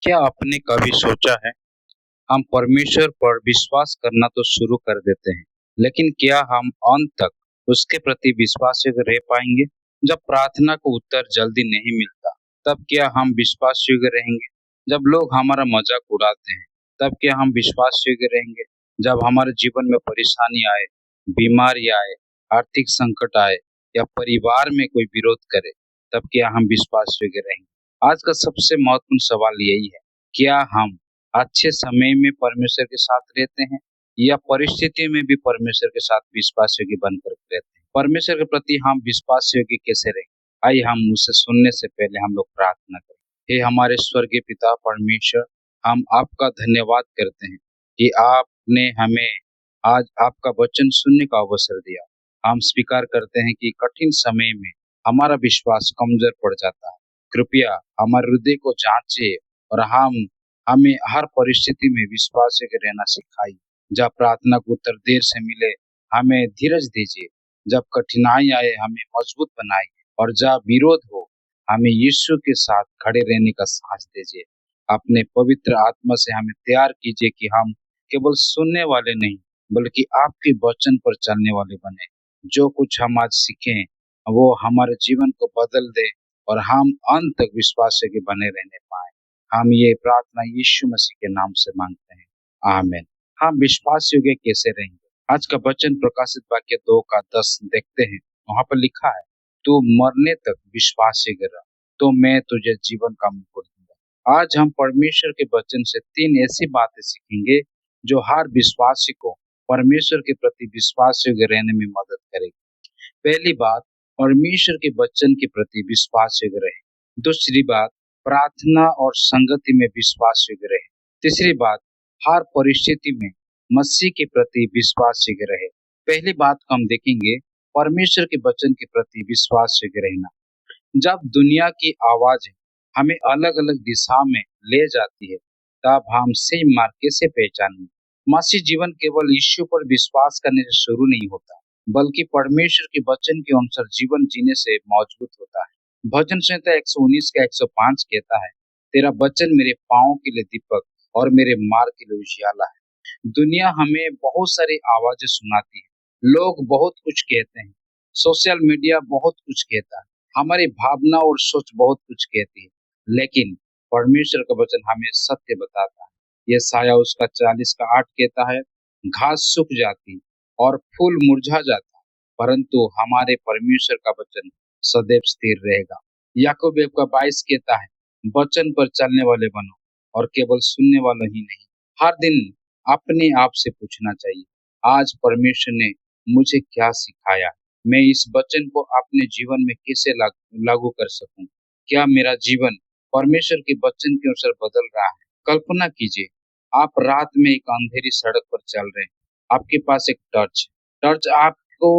क्या आपने कभी सोचा है, हम परमेश्वर पर विश्वास करना तो शुरू कर देते हैं, लेकिन क्या हम अंत तक उसके प्रति विश्वास योग्य रह पाएंगे? जब प्रार्थना को उत्तर जल्दी नहीं मिलता, तब क्या हम विश्वास योग्य रहेंगे? जब लोग हमारा मजाक उड़ाते हैं, तब क्या हम विश्वास योग्य रहेंगे? जब हमारे जीवन में परेशानी आए, बीमारी आए, आर्थिक संकट आए या परिवार में कोई विरोध करे, तब क्या हम विश्वास योग्य रहेंगे? आज का सबसे महत्वपूर्ण सवाल यही है, क्या हम अच्छे समय में परमेश्वर के साथ रहते हैं या परिस्थिति में भी परमेश्वर के साथ विश्वास योग्य बनकर रहते हैं? परमेश्वर के प्रति हम विश्वास योग्य कैसे रहें? आइए हम उसे सुनने से पहले हम लोग प्रार्थना करें। हे हमारे स्वर्गीय पिता परमेश्वर, हम आपका धन्यवाद करते हैं कि आपने हमें आज आपका वचन सुनने का अवसर दिया। हम स्वीकार करते हैं कि कठिन समय में हमारा विश्वास कमजोर पड़ जाता है। कृपया हमारे हृदय को जांचे और हमें हर परिस्थिति में विश्वास के रहना सिखाइए। जब प्रार्थना को उत्तर देर से मिले, हमें धीरज दीजिए। जब कठिनाई आए, हमें मजबूत बनाइए, और जब विरोध हो, हमें यीशु के साथ खड़े रहने का साहस दीजिए। अपने पवित्र आत्मा से हमें तैयार कीजिए कि हम केवल सुनने वाले नहीं, बल्कि आपके वचन पर चलने वाले बने। जो कुछ हम आज सीखें, वो हमारे जीवन को बदल दे और हम अंत तक विश्वास के बने रहने पाए। हम ये प्रार्थना यीशु मसीह के नाम से मांगते हैं, आमीन। हम विश्वास योग्य कैसे रहेंगे? आज का वचन प्रकाशित वाक्य 2 का 10 देखते हैं। वहां पर लिखा है, तू मरने तक विश्वास योग्य रहा, तो मैं तुझे जीवन का मुकुट दूंगा। आज हम परमेश्वर के वचन से 3 ऐसी बातें सीखेंगे जो हर विश्वासी को परमेश्वर के प्रति विश्वास योग्य रहने में मदद करेगी। पहली बात, परमेश्वर के वचन के प्रति विश्वास योग्य रहे। दूसरी बात, प्रार्थना और संगति में विश्वास योग्य रहे। तीसरी बात, हर परिस्थिति में मसीह के प्रति विश्वास योग्य रहे। पहली बात को हम देखेंगे, परमेश्वर के वचन के प्रति विश्वास योग्य रहना। जब दुनिया की आवाज हमें अलग अलग दिशा में ले जाती है, तब हम सही मार्ग कैसे पहचानेंगे? मसीह जीवन केवल यीशु पर विश्वास करने से शुरू नहीं होता, बल्कि परमेश्वर के वचन के अनुसार जीवन जीने से मजबूत होता है। भजन संहिता 119 का 105 कहता है, तेरा वचन मेरे पाँव के लिए दीपक और मेरे मार्ग के लिए उजियाला है। दुनिया हमें बहुत सारी आवाजें सुनाती है, लोग बहुत कुछ कहते हैं, सोशल मीडिया बहुत कुछ कहता है, हमारी भावना और सोच बहुत कुछ कहती है, लेकिन परमेश्वर का वचन हमें सत्य बताता है। ये साया उसका 40 का 8 कहता है, घास सूख जाती और फूल मुरझा जाता, परंतु हमारे परमेश्वर का वचन सदैव स्थिर रहेगा। याकूब 1 का 22 कहता है, वचन पर चलने वाले बनो और केवल सुनने वाले ही नहीं। हर दिन अपने आप से पूछना चाहिए, आज परमेश्वर ने मुझे क्या सिखाया? मैं इस वचन को अपने जीवन में कैसे लागू कर सकूं? क्या मेरा जीवन परमेश्वर के वचन के अनुसार बदल रहा है? कल्पना कीजिए, आप रात में एक अंधेरी सड़क पर चल रहे हैं। आपके पास एक टॉर्च है। टॉर्च आपको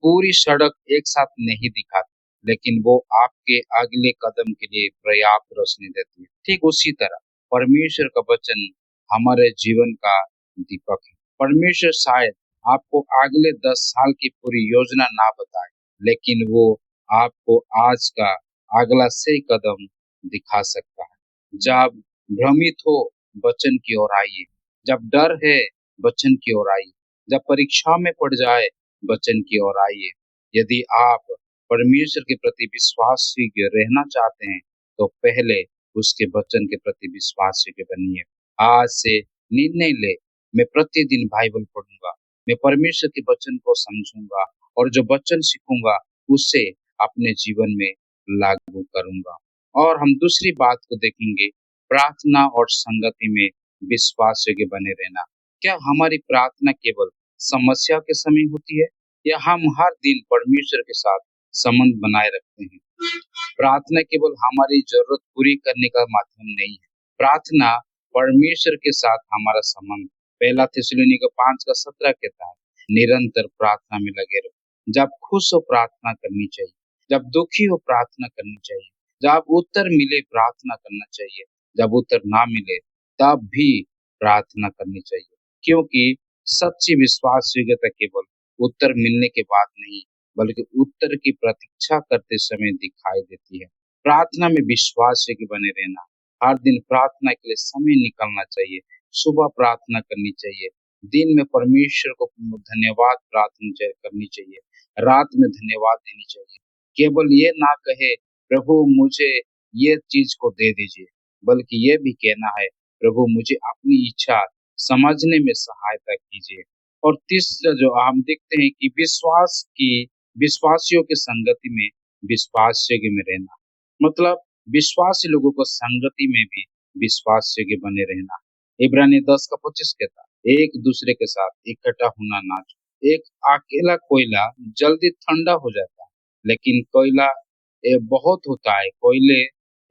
पूरी सड़क एक साथ नहीं दिखाती, लेकिन वो आपके अगले कदम के लिए पर्याप्त रोशनी देती है। ठीक उसी तरह परमेश्वर का वचन हमारे जीवन का दीपक है। परमेश्वर शायद आपको अगले 10 साल की पूरी योजना ना बताए, लेकिन वो आपको आज का अगला सही कदम दिखा सकता है। जब भ्रमित हो, वचन की ओर आइए। जब डर है, वचन की ओर आइए। जब परीक्षा में पड़ जाए, वचन की ओर आइए। यदि आप परमेश्वर के प्रति विश्वासी रहना चाहते हैं, तो पहले उसके वचन के प्रति विश्वासी बनिए। आज से निर्णय ले, मैं प्रतिदिन बाइबल पढ़ूंगा, मैं परमेश्वर के वचन को समझूंगा और जो वचन सीखूंगा उसे अपने जीवन में लागू करूंगा। और हम दूसरी बात को देखेंगे, प्रार्थना और संगति में विश्वास योग्य बने रहना। क्या हमारी प्रार्थना केवल समस्या के समय होती है, या हम हर दिन परमेश्वर के साथ संबंध बनाए रखते हैं? प्रार्थना केवल हमारी जरूरत पूरी करने का माध्यम नहीं है, प्रार्थना परमेश्वर के साथ हमारा संबंध। पहला थिस्सलुनीके 5 का 17 कहता है, निरंतर प्रार्थना में लगे रहो। जब खुश हो प्रार्थना करनी चाहिए, जब दुखी हो प्रार्थना करनी चाहिए, जब उत्तर मिले प्रार्थना करना चाहिए, जब उत्तर ना मिले तब भी प्रार्थना करनी चाहिए। क्योंकि सच्ची विश्वास योग्यता केवल उत्तर मिलने के बाद नहीं, बल्कि उत्तर की प्रतीक्षा करते समय दिखाई देती है। प्रार्थना में विश्वास योग्य बने रहना हर दिन प्रार्थना के लिए समय निकालना चाहिए। सुबह प्रार्थना करनी चाहिए। दिन में परमेश्वर को धन्यवाद प्रार्थना करनी चाहिए। रात में धन्यवाद देनी चाहिए। केवल ये ना कहे प्रभु मुझे ये चीज को दे दीजिए, बल्कि ये भी कहना है प्रभु मुझे अपनी इच्छा समझने में सहायता कीजिए। और तीसरा जो हम देखते हैं कि विश्वासियों की संगति में विश्वासयोग्य में रहना, मतलब विश्वासी लोगों को संगति में भी विश्वासयोग्य बने रहना। इब्रानी 10 का 25 कहता है, एक दूसरे के साथ इकट्ठा होना ना छोड़े। एक अकेला कोयला जल्दी ठंडा हो जाता है, लेकिन कोयला बहुत होता है, कोयले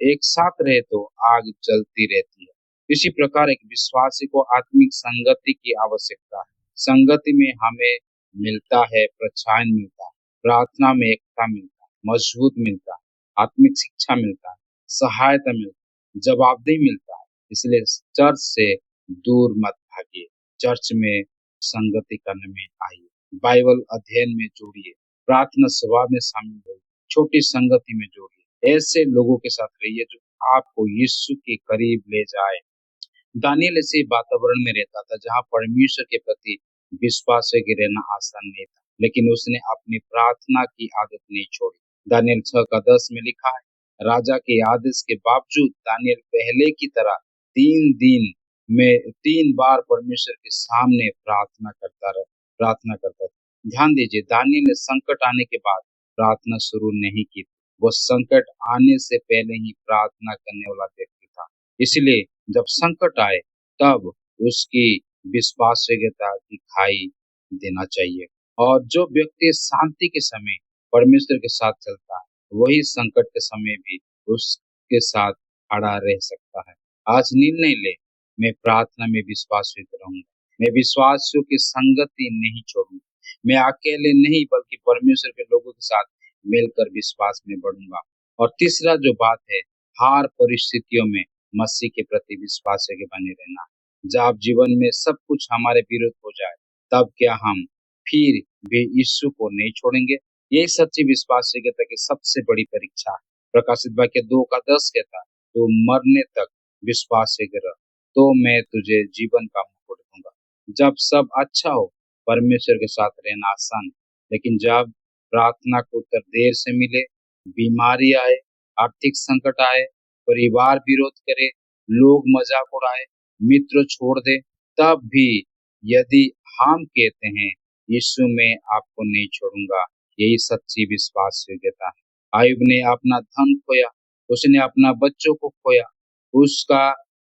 एक साथ रहे तो आग जलती रहती है। इसी प्रकार एक विश्वासी को आत्मिक संगति की आवश्यकता है। संगति में हमें मिलता है प्रोत्साहन, मिलता है प्रार्थना में एकता, मिलता है मजबूत, मिलता है आत्मिक शिक्षा, मिलता है सहायता, मिलता है जवाबदेही, मिलता है। इसलिए चर्च से दूर मत भागिए, चर्च में संगति करने में आइए, बाइबल अध्ययन में जोड़िए, प्रार्थना सभा में शामिल होइए, छोटी संगति में जोड़िए। ऐसे लोगों के साथ रहिए जो आपको यीशु के करीब ले जाए। दानियेल ऐसे वातावरण में रहता था जहाँ परमेश्वर के प्रति विश्वास के रहना आसान नहीं था, लेकिन उसने अपनी प्रार्थना की आदत नहीं छोड़ी। दानियेल 6 का 10 में लिखा है, राजा के आदेश के बावजूद दानियेल पहले की तरह 3 बार परमेश्वर के सामने प्रार्थना करता था। ध्यान दीजिए, दानियेल ने संकट आने के बाद प्रार्थना शुरू नहीं की थी। वो संकट आने से पहले ही प्रार्थना करने वाला व्यक्ति था। इसलिए जब संकट आए तब उसकी विश्वासयोग्यता दिखाई देना चाहिए। और जो व्यक्ति शांति के समय परमेश्वर के साथ चलता है, वही संकट के समय भी उसके साथ खड़ा रह सकता है। आज निर्णय ले, मैं प्रार्थना में विश्वासयोग्य रहूंगा, मैं विश्वासियों की संगति नहीं छोड़ूंगा, मैं अकेले नहीं बल्कि परमेश्वर के लोगों के साथ मिलकर विश्वास में बढ़ूंगा। और तीसरा जो बात है, हर परिस्थितियों में मसीह के प्रति विश्वास के बने रहना। जब जीवन में सब कुछ हमारे विरुद्ध हो जाए, तब क्या हम फिर भी यीशु को नहीं छोड़ेंगे? यही सच्ची विश्वासयोग्यता की सबसे बड़ी परीक्षा है। प्रकाशित वाक्य 2 का 10 कहता है, तो मरने तक विश्वासयोग्य रह, तो मैं तुझे जीवन का मुकुट दूंगा। जब सब अच्छा हो, परमेश्वर के साथ रहना आसान है, लेकिन जब प्रार्थना को उत्तर देर से मिले, बीमारी आए, आर्थिक संकट आए, परिवार विरोध करे, लोग मजाक उड़ाए, मित्र छोड़ दे, तब भी यदि हम कहते हैं यीशु मैं आपको नहीं छोड़ूंगा, यही सच्ची विश्वास योग्यता है। आयुब ने अपना धन खोया, उसने अपना बच्चों को खोया, उसका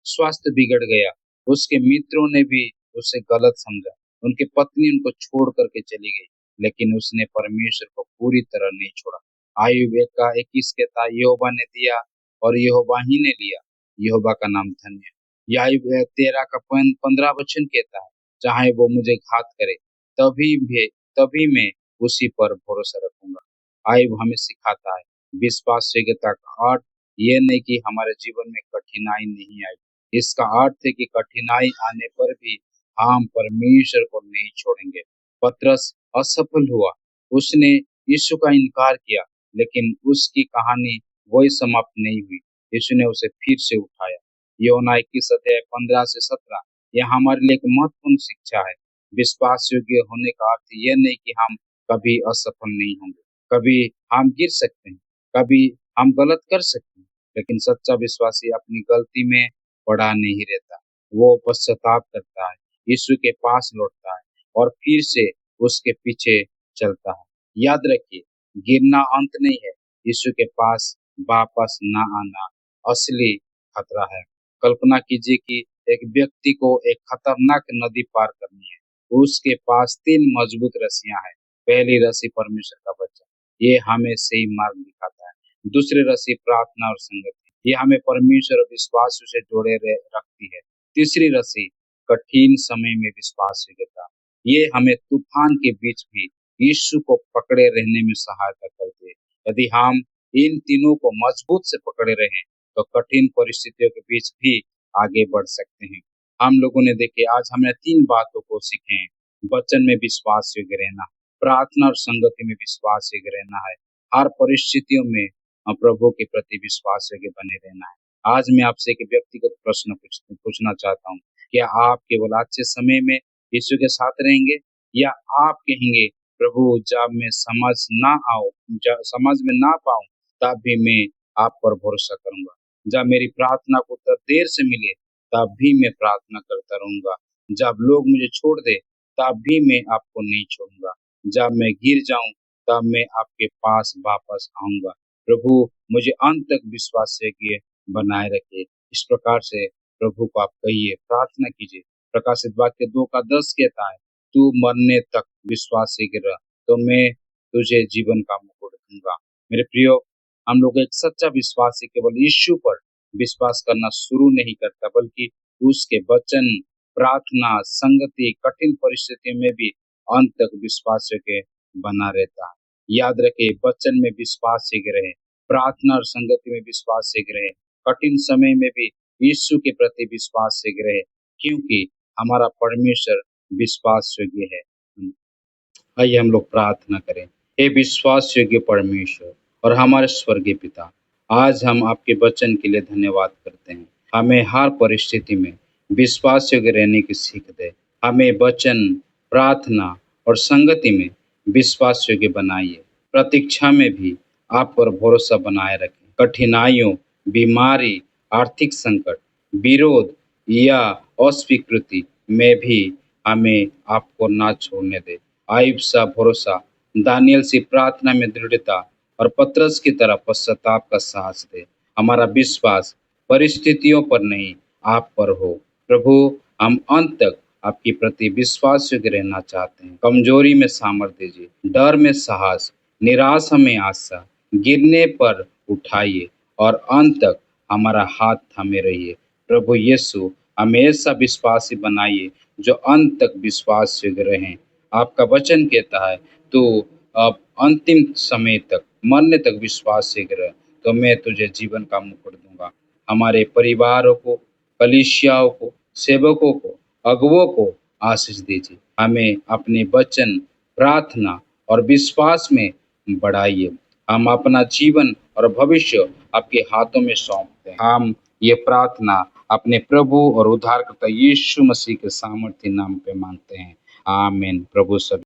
स्वास्थ्य बिगड़ गया, उसके मित्रों ने भी उसे गलत समझा, उनकी पत्नी उनको छोड़ करके चली गई, लेकिन उसने परमेश्वर को पूरी तरह नहीं छोड़ा। आयुब 1 का 21 कहता, यहोवा ने दिया और यहोवा ही ने लिया, यहोवा का नाम धन्य है। याईब 13 का 15 वचन कहता है, चाहे वो मुझे घात करे, तभी भी तभी मैं उसी पर भरोसा रखूंगा। आयुब हमें सिखाता है विश्वास योग्यता का अर्थ ये नहीं कि हमारे जीवन में कठिनाई नहीं आई, इसका अर्थ है कि कठिनाई आने पर भी हम परमेश्वर को नहीं छोड़ेंगे। पतरस असफल हुआ, उसने यीशु का इनकार किया, लेकिन उसकी कहानी वही समाप्त नहीं हुई, यीशु ने उसे फिर से उठाया। योना 21 अध्याय 15 से 17, यह हमारे लिए एक महत्वपूर्ण शिक्षा है। विश्वास योग्य होने का अर्थ यह नहीं कि हम कभी असफल नहीं होंगे, कभी हम गिर सकते हैं, कभी हम गलत कर सकते हैं, लेकिन सच्चा विश्वासी अपनी गलती में पड़ा नहीं रहता। वो पश्चाताप करता है, यीशु के पास लौटता है और फिर से उसके पीछे चलता है। याद रखिए, गिरना अंत नहीं है, यीशु के पास वापस ना आना असली खतरा है। कल्पना कीजिए कि एक व्यक्ति को एक खतरनाक नदी पार करनी है। उसके पास 3 मजबूत रस्सियां हैं। पहली रस्सी परमेश्वर का वचन, ये हमें सही मार्ग दिखाता है। दूसरी रस्सी प्रार्थना और संगति, ये हमें परमेश्वर और विश्वास से रखती है। तीसरी रस्सी कठिन समय में विश्वास योग्यता, ये हमें तूफान के बीच भी यीशु को पकड़े रहने में सहायता करती है। यदि हम इन तीनों को मजबूत से पकड़े रहें, तो कठिन परिस्थितियों के बीच भी आगे बढ़ सकते हैं। हम लोगों ने देखे, आज हमने 3 बातों को सीखे हैं। वचन में विश्वास योग्य रहना, प्रार्थना और संगति में विश्वास योग्य रहना है, हर परिस्थितियों में प्रभु के प्रति विश्वास योग्य बने रहना है। आज मैं आपसे एक व्यक्तिगत प्रश्न पूछना चाहता हूँ। क्या आप केवल आज के समय में यीशु के साथ रहेंगे, या आप कहेंगे प्रभु जब मैं समझ में ना पाऊँ, तब भी मैं आप पर भरोसा करूंगा। जब मेरी प्रार्थना को उत्तर देर से मिले, तब भी मैं प्रार्थना करता रहूंगा। जब लोग मुझे छोड़ दे, तब भी मैं आपको नहीं छोड़ूंगा। जब मैं गिर जाऊं, तब मैं आपके पास वापस आऊंगा। प्रभु मुझे अंत तक विश्वास से बनाए रखे। इस प्रकार से प्रभु को आप कहिए, प्रार्थना कीजिए। प्रकाशित वाक्य 2:10 कहता है, तू मरने तक विश्वास से गिर, तो मैं तुझे जीवन का मुकुट दूंगा। मेरे प्रियो, हम लोग एक सच्चा विश्वासी केवल यीशु पर विश्वास करना शुरू नहीं करता, बल्कि उसके वचन, प्रार्थना, संगति, कठिन परिस्थितियों में भी अंत तक विश्वास के बना रहता है। याद रखे, वचन में विश्वास से रहे, प्रार्थना और संगति में विश्वास से रहे, कठिन समय में भी यीशु के प्रति विश्वास से रहे, क्योंकि हमारा परमेश्वर विश्वास योग्य है। आइए हम लोग प्रार्थना करें। हे विश्वास योग्य परमेश्वर और हमारे स्वर्गीय पिता, आज हम आपके वचन के लिए धन्यवाद करते हैं। हमें हर परिस्थिति में विश्वास योग्य रहने की सीख दे। हमें वचन, प्रार्थना और संगति में विश्वास योग्य बनाइए। प्रतीक्षा में भी आप पर भरोसा बनाए रखें। कठिनाइयों, बीमारी, आर्थिक संकट, विरोध या अस्वीकृति में भी हमें आपको ना छोड़ने दे। आयुब सा भरोसा, दानियल सी प्रार्थना में दृढ़ता और पतरस की तरह पश्चाताप का साहस दे। हमारा विश्वास परिस्थितियों पर नहीं, आप पर हो। प्रभु, हम अंत तक आपके प्रति विश्वास योग्य रहना चाहते हैं। कमजोरी में सामर्थ्य दीजिए, डर में साहस, निराशा में आशा, गिरने पर उठाइए और अंत तक हमारा हाथ थामे रहिए। प्रभु यीशु, हमें ऐसा विश्वासी बनाइए जो अंत तक विश्वास योग्य रहें। आपका वचन कहता है, तो अब अंतिम समय तक, मरने तक विश्वास से रह, तो मैं तुझे जीवन का मुकुट दूंगा। हमारे परिवारों को, कलीसियाओं को, सेवकों को, अगुवों को आशीष दीजिए। हमें अपने वचन, प्रार्थना और विश्वास में बढ़ाइए। हम अपना जीवन और भविष्य आपके हाथों में सौंपते हैं। हम ये प्रार्थना अपने प्रभु और उद्धारकर्ता यीशु मसीह के सामर्थ्य नाम पे मांगते हैं। आमीन। प्रभु सब